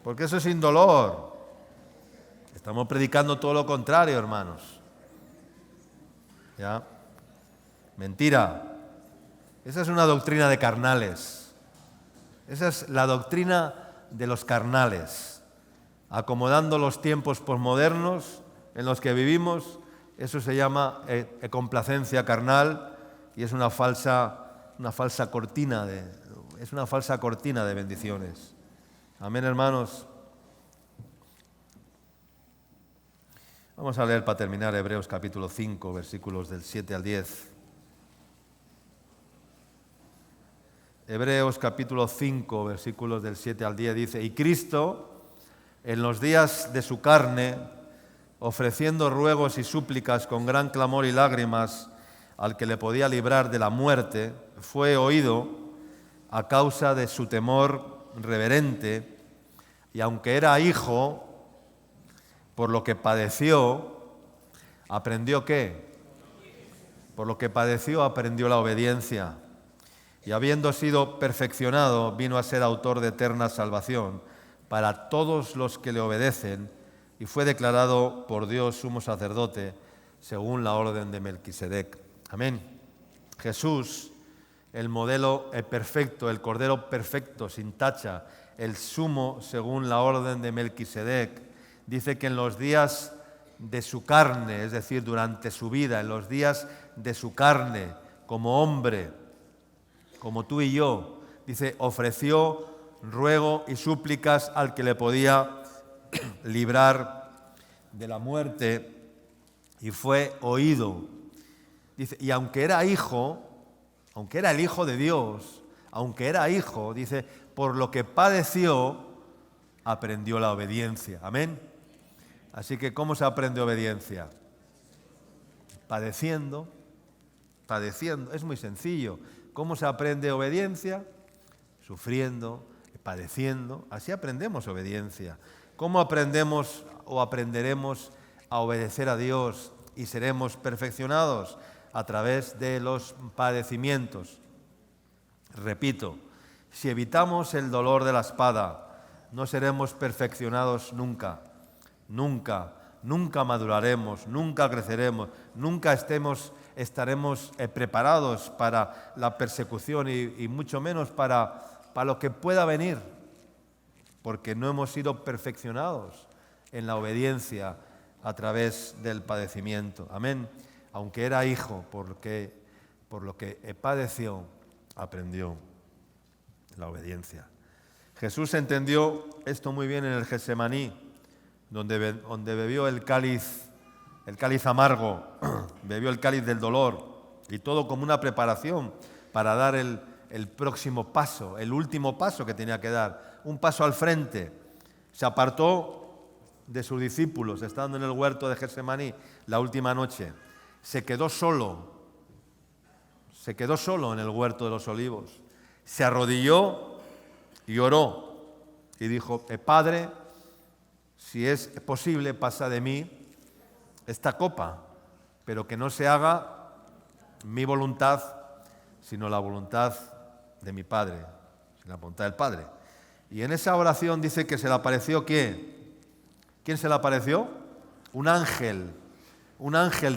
S1: porque eso es sin dolor. Estamos predicando todo lo contrario, hermanos. ¿Ya? Mentira. Esa es una doctrina de carnales. Esa es la doctrina de los carnales. Acomodando los tiempos posmodernos en los que vivimos, eso se llama complacencia carnal y es una falsa cortina de bendiciones. Amén, hermanos. Vamos a leer para terminar Hebreos capítulo 5, versículos del 7 al 10. Hebreos capítulo 5, versículos del 7 al 10 dice, y Cristo, en los días de su carne, ofreciendo ruegos y súplicas con gran clamor y lágrimas al que le podía librar de la muerte, fue oído a causa de su temor reverente, y aunque era hijo, por lo que padeció, ¿aprendió qué? Por lo que padeció, aprendió la obediencia. Y habiendo sido perfeccionado, vino a ser autor de eterna salvación para todos los que le obedecen, y fue declarado por Dios sumo sacerdote, según la orden de Melquisedec. Amén. Jesús, el modelo perfecto, el cordero perfecto, sin tacha, el sumo según la orden de Melquisedec, dice que en los días de su carne, es decir, durante su vida, en los días de su carne, como hombre, como tú y yo, dice, ofreció ruego y súplicas al que le podía librar de la muerte y fue oído. Dice, y aunque era hijo, aunque era el hijo de Dios, aunque era hijo, dice, por lo que padeció, aprendió la obediencia. Amén. Así que, ¿cómo se aprende obediencia? Padeciendo, padeciendo. Es muy sencillo. ¿Cómo se aprende obediencia? Sufriendo, padeciendo. Así aprendemos obediencia. ¿Cómo aprendemos o aprenderemos a obedecer a Dios y seremos perfeccionados? A través de los padecimientos. Repito, si evitamos el dolor de la espada, no seremos perfeccionados nunca, nunca, nunca maduraremos, nunca creceremos, nunca estaremos preparados para la persecución y mucho menos para lo que pueda venir, porque no hemos sido perfeccionados en la obediencia a través del padecimiento. Amén. Aunque era hijo, por lo que padeció, aprendió la obediencia. Jesús entendió esto muy bien en el Getsemaní, donde bebió el cáliz amargo, bebió el cáliz del dolor, y todo como una preparación para dar el próximo paso, el último paso que tenía que dar, un paso al frente. Se apartó de sus discípulos, estando en el huerto de Getsemaní la última noche. Se quedó solo en el huerto de los olivos. Se arrodilló y oró y dijo, Padre, si es posible, pasa de mí esta copa, pero que no se haga mi voluntad, sino la voluntad de mi Padre, la voluntad del Padre. Y en esa oración dice que se le apareció ¿quién? ¿Quién se le apareció? Un ángel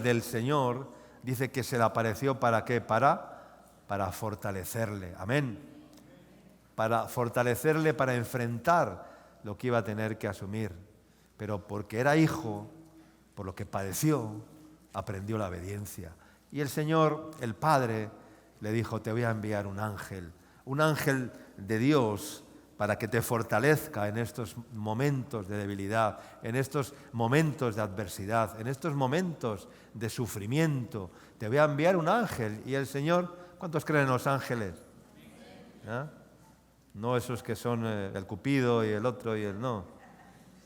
S1: del Señor. Dice que se le apareció ¿para qué? Para fortalecerle. Amén. Para fortalecerle, para enfrentar lo que iba a tener que asumir. Pero porque era hijo, por lo que padeció, aprendió la obediencia. Y el Señor, el Padre, le dijo, te voy a enviar un ángel de Dios, para que te fortalezca en estos momentos de debilidad, en estos momentos de adversidad, en estos momentos de sufrimiento. Te voy a enviar un ángel. Y el Señor, ¿cuántos creen en los ángeles? ¿Ah? No esos que son el Cupido y el otro y el no.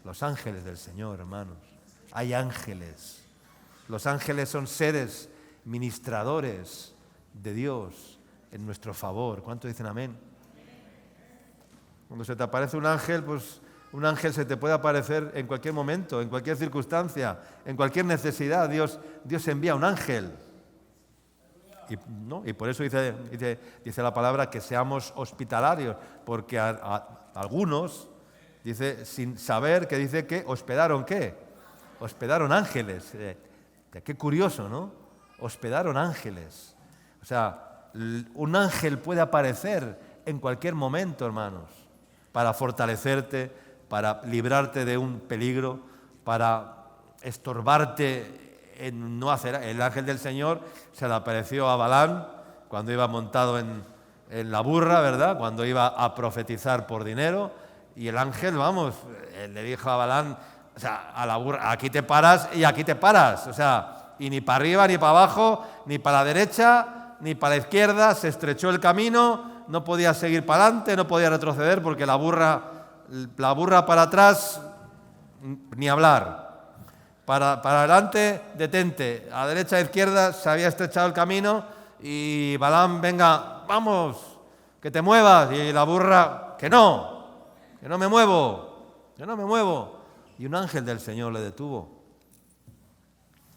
S1: Los ángeles del Señor, hermanos. Hay ángeles. Los ángeles son seres ministradores de Dios en nuestro favor. ¿Cuántos dicen amén? Cuando se te aparece un ángel, pues un ángel se te puede aparecer en cualquier momento, en cualquier circunstancia, en cualquier necesidad. Dios envía un ángel. Y por eso dice la palabra que seamos hospitalarios, porque a algunos, dice, sin saber, que dice que hospedaron ¿qué? Hospedaron ángeles. Qué curioso, ¿no? Hospedaron ángeles. O sea, un ángel puede aparecer en cualquier momento, hermanos, para fortalecerte, para librarte de un peligro, para estorbarte en no hacer. El ángel del Señor se le apareció a Balaam cuando iba montado en la burra, ¿verdad? Cuando iba a profetizar por dinero, y el ángel, vamos, le dijo a Balaam, o sea, a la burra, aquí te paras y aquí te paras, o sea, y ni para arriba, ni para abajo, ni para la derecha, ni para la izquierda, se estrechó el camino, no podía seguir para adelante, no podía retroceder, porque la burra para atrás, ni hablar. Para adelante, detente. A derecha e izquierda se había estrechado el camino y Balaam, venga, vamos, que te muevas. Y la burra, que no me muevo. Y un ángel del Señor le detuvo.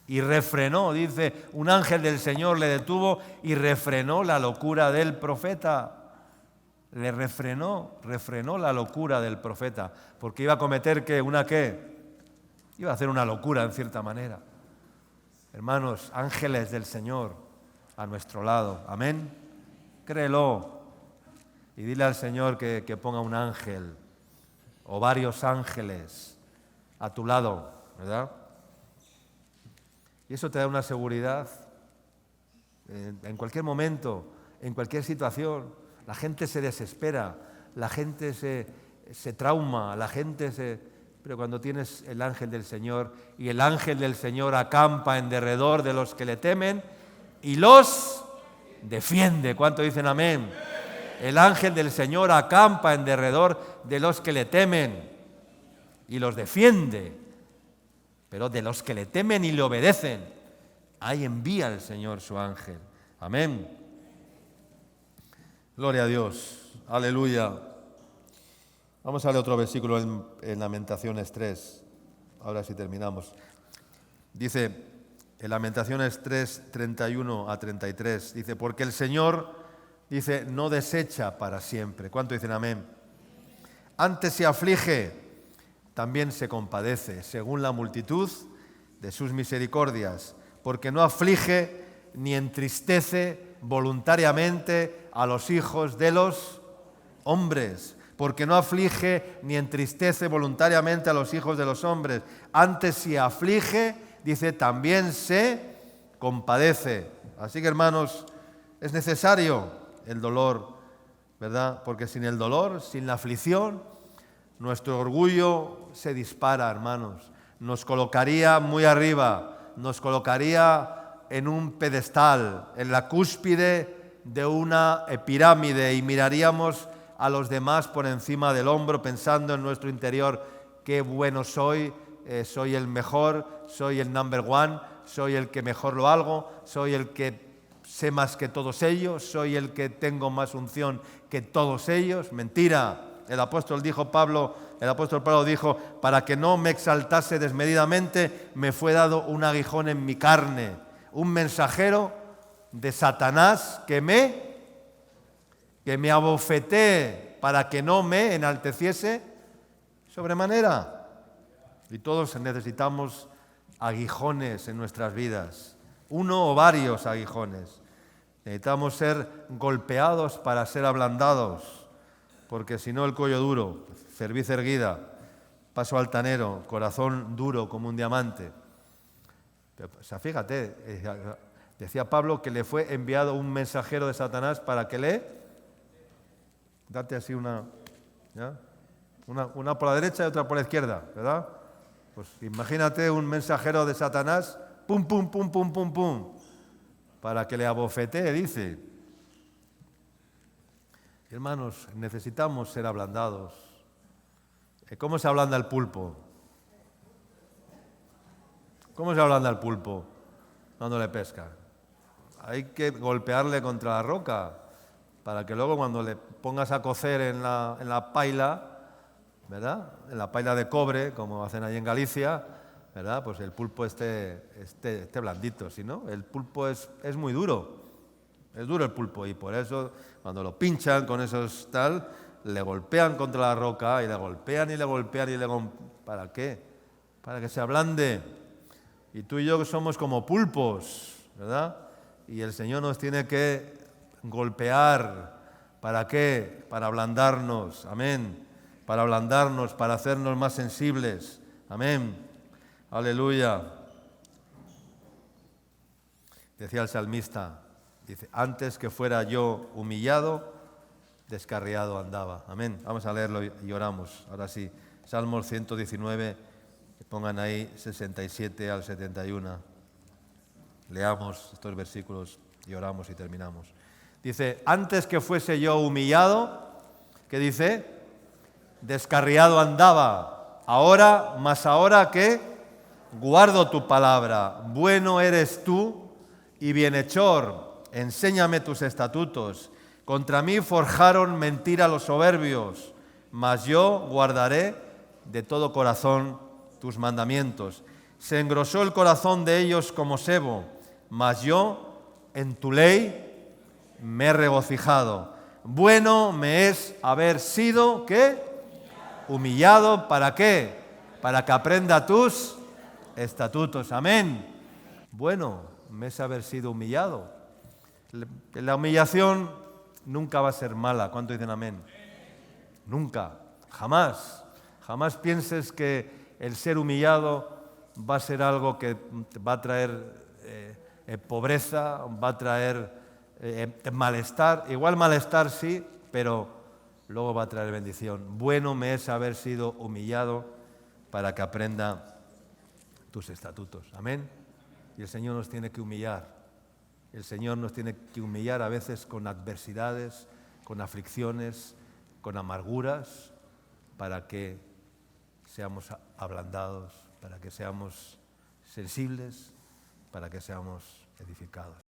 S1: Y refrenó, dice, un ángel del Señor le detuvo y refrenó la locura del profeta. Le refrenó la locura del profeta, porque iba a cometer ¿qué? Iba a hacer una locura en cierta manera. Hermanos, ángeles del Señor a nuestro lado. Amén. Créelo. Y dile al Señor que ponga un ángel o varios ángeles a tu lado, ¿verdad? Y eso te da una seguridad en cualquier momento, en cualquier situación. La gente se desespera, la gente se trauma, la gente se... Pero cuando tienes el ángel del Señor, y el ángel del Señor acampa en derredor de los que le temen y los defiende. ¿Cuánto dicen amén? El ángel del Señor acampa en derredor de los que le temen y los defiende. Pero de los que le temen y le obedecen, ahí envía el Señor su ángel. Amén. Gloria a Dios. Aleluya. Vamos a leer otro versículo en Lamentaciones 3. Ahora sí terminamos. Dice en Lamentaciones 3, 31 a 33, dice, porque el Señor, dice, no desecha para siempre. ¿Cuánto dicen amén? Antes se aflige, también se compadece, según la multitud de sus misericordias, porque no aflige ni entristece voluntariamente a los hijos de los hombres, porque no aflige ni entristece voluntariamente a los hijos de los hombres. Antes se aflige, dice, también se compadece. Así que, hermanos, es necesario el dolor, ¿verdad? Porque sin el dolor, sin la aflicción, nuestro orgullo se dispara, hermanos. Nos colocaría muy arriba, nos colocaría en un pedestal, en la cúspide de una pirámide, y miraríamos a los demás por encima del hombro, pensando en nuestro interior, qué bueno soy, soy el mejor, soy el number one, soy el que mejor lo hago, soy el que sé más que todos ellos, soy el que tengo más unción que todos ellos. Mentira. El apóstol Pablo dijo, para que no me exaltase desmedidamente, me fue dado un aguijón en mi carne, un mensajero de Satanás que me abofeté para que no me enalteciese sobremanera. Y todos necesitamos aguijones en nuestras vidas, uno o varios aguijones. Necesitamos ser golpeados para ser ablandados, porque si no el cuello duro, cerviz erguida, paso altanero, corazón duro como un diamante. O sea, fíjate, decía Pablo que le fue enviado un mensajero de Satanás para que date así una por la derecha y otra por la izquierda, ¿verdad? Pues imagínate un mensajero de Satanás, pum, pum, pum, pum, pum, pum, para que le abofetee, dice. Hermanos, necesitamos ser ablandados. ¿Cómo se ablanda el pulpo? ¿Cómo se ablanda el pulpo cuando le pesca? Hay que golpearle contra la roca para que luego cuando le pongas a cocer en la paila, ¿verdad? En la paila de cobre, como hacen ahí en Galicia, ¿verdad? Pues el pulpo esté blandito. Si no, el pulpo es muy duro. Es duro el pulpo, y por eso cuando lo pinchan con esos tal, le golpean contra la roca y le golpean y le golpean y le golpean. ¿Para qué? Para que se ablande. Y tú y yo somos como pulpos, ¿verdad? Y el Señor nos tiene que golpear. ¿Para qué? Para ablandarnos. Amén. Para ablandarnos, para hacernos más sensibles. Amén. Aleluya. Decía el salmista, dice, antes que fuera yo humillado, descarriado andaba. Amén. Vamos a leerlo y oramos. Ahora sí. Salmos 119, que pongan ahí 67 al 71. Leamos estos versículos y oramos y terminamos. Dice, antes que fuese yo humillado, ¿qué dice? Descarriado andaba. Ahora que guardo tu palabra. Bueno eres tú y bienhechor. Enséñame tus estatutos. Contra mí forjaron mentira los soberbios, mas yo guardaré de todo corazón tus mandamientos. Se engrosó el corazón de ellos como sebo, mas yo en tu ley me he regocijado. Bueno me es haber sido, ¿qué? Humillado. ¿Para qué? Para que aprenda tus estatutos. Amén. Bueno me es haber sido humillado. La humillación nunca va a ser mala. ¿Cuánto dicen amén? Nunca, jamás. Jamás pienses que el ser humillado va a ser algo que va a traer pobreza, va a traer malestar. Igual malestar sí, pero luego va a traer bendición. Bueno me es haber sido humillado para que aprenda tus estatutos. Amén. Y el Señor nos tiene que humillar. El Señor nos tiene que humillar a veces con adversidades, con aflicciones, con amarguras, para que seamos ablandados, para que seamos sensibles, para que seamos edificados.